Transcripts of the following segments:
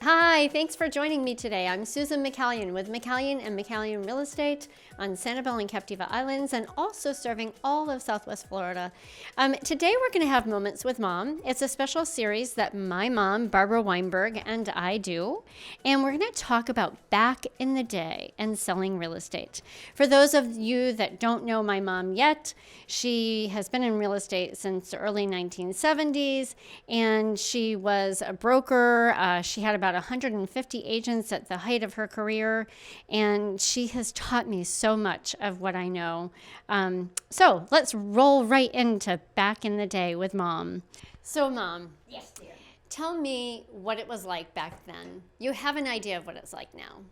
Hi, thanks for joining me today. I'm Susan McCallion with McCallion and McCallion Real Estate on Sanibel and Captiva Islands and also serving all of Southwest Florida. Today we're going to have Moments with Mom. It's a special series that my mom, Barbara Weinberg, and I do. And we're going to talk about back in the day and selling real estate. For those of you that don't know my mom yet, she has been in real estate since the early 1970s, and she was a broker. She had about 150 agents at the height of her career, and she has taught me so much of what I know. So let's roll right into back in the day with Mom. So Mom. Yes, dear. Tell me what it was like back then. You have an idea of what it's like now.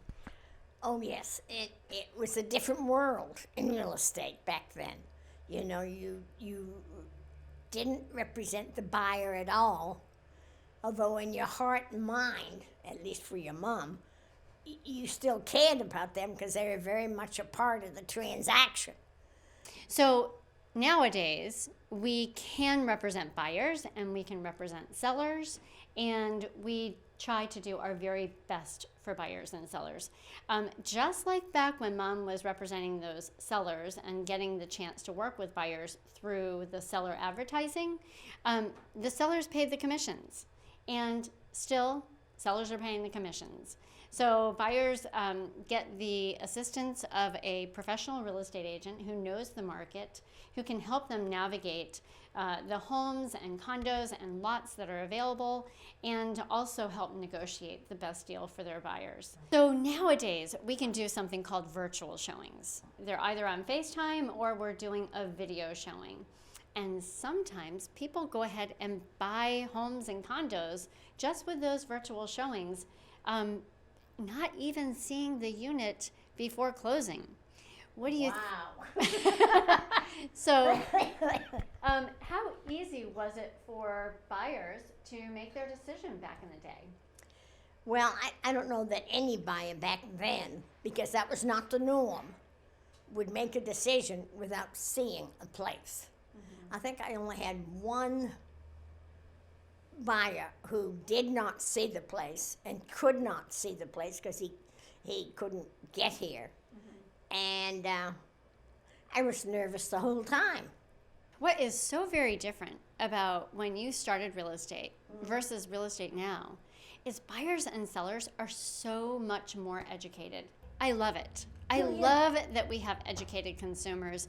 Oh, yes. It was a different world in real estate back then. You know, you didn't represent the buyer at all, although in your heart and mind, at least for your mom, you still cared about them because they were very much a part of the transaction. So nowadays, we can represent buyers and we can represent sellers, and we try to do our very best for buyers and sellers. Just like back when Mom was representing those sellers and getting the chance to work with buyers through the seller advertising, the sellers paid the commissions, and still sellers are paying the commissions. So buyers get the assistance of a professional real estate agent who knows the market, who can help them navigate the homes and condos and lots that are available, and also help negotiate the best deal for their buyers. So nowadays, we can do something called virtual showings. They're either on FaceTime or we're doing a video showing. And sometimes people go ahead and buy homes and condos just with those virtual showings, not even seeing the unit before closing. What do you Wow. So, how easy was it for buyers to make their decision back in the day? Well, I don't know that any buyer back then, because that was not the norm, would make a decision without seeing a place. I think I only had one buyer who did not see the place and could not see the place because he couldn't get here. And I was nervous the whole time. What is so very different about when you started real estate versus real estate now is buyers and sellers are so much more educated. I love it. I love that we have educated consumers.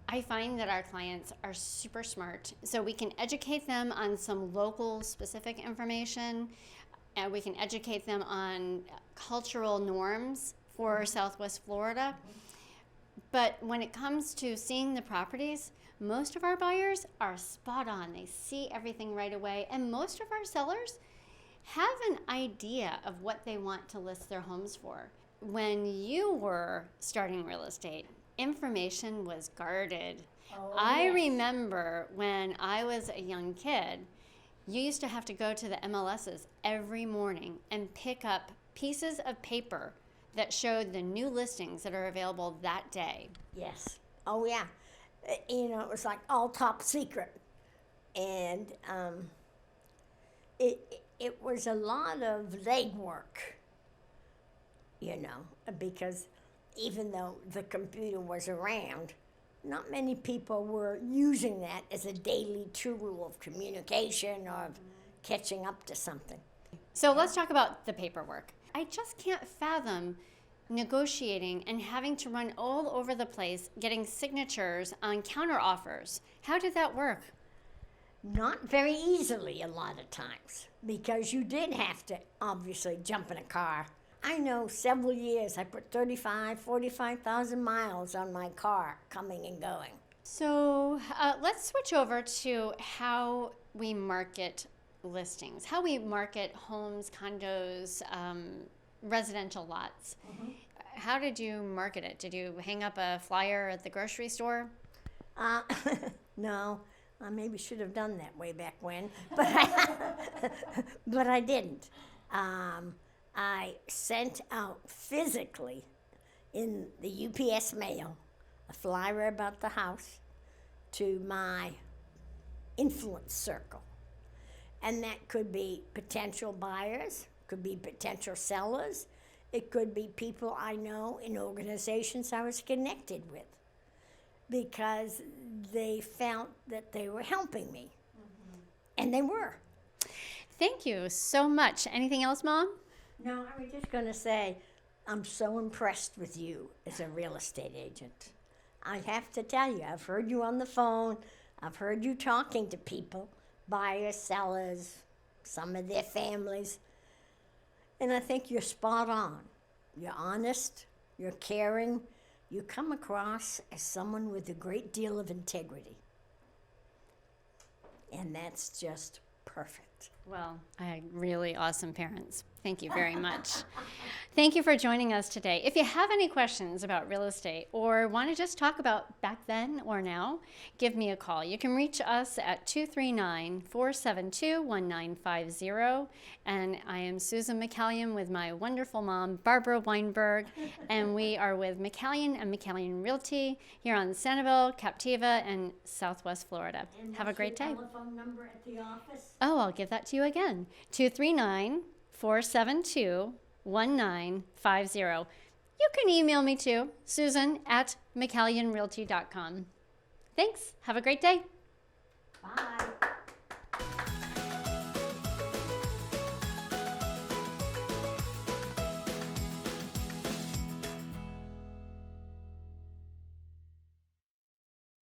I find that our clients are super smart, so we can educate them on some local specific information, and we can educate them on cultural norms for Southwest Florida. But when it comes to seeing the properties, most of our buyers are spot on. They see everything right away, and most of our sellers have an idea of what they want to list their homes for. When you were starting real estate, information was guarded. I remember when I was a young kid, you used to have to go to the MLSs every morning and pick up pieces of paper that showed the new listings that are available that day. Yes. Oh, yeah. You know, it was like all top secret. And it was a lot of legwork, you know, because even though the computer was around, not many people were using that as a daily tool of communication or of catching up to something. So let's talk about the paperwork. I just can't fathom negotiating and having to run all over the place getting signatures on counter offers. How did that work? Not very easily a lot of times, because you did have to obviously jump in a car. I know several years I put 45,000 miles on my car coming and going. So let's switch over to how we market listings, how we market homes, condos, residential lots. How did you market it? Did you hang up a flyer at the grocery store? No, I maybe should have done that way back when, but I didn't. I sent out physically in the UPS mail a flyer about the house to my influence circle. And that could be potential buyers, could be potential sellers. It could be people I know in organizations I was connected with because they felt that they were helping me. And they were. Thank you so much. Anything else, Mom? No, I was just going to say, I'm so impressed with you as a real estate agent. I have to tell you, I've heard you on the phone. I've heard you talking to people, buyers, sellers, some of their families. And I think you're spot on. You're honest, you're caring, you come across as someone with a great deal of integrity. And that's just perfect. Well, I had really awesome parents. Thank you very much. Thank you for joining us today. If you have any questions about real estate or want to just talk about back then or now, give me a call. You can reach us at 239-472-1950. And I am Susan McCallion with my wonderful mom, Barbara Weinberg. And we are with McCallion and McCallion Realty here on Sanibel, Captiva, and Southwest Florida. And have a great day. Telephone number at the office? Oh, I'll give that to you again. 239-472-1950. You can email me too, Susan at McCallionRealty.com. Thanks. Have a great day.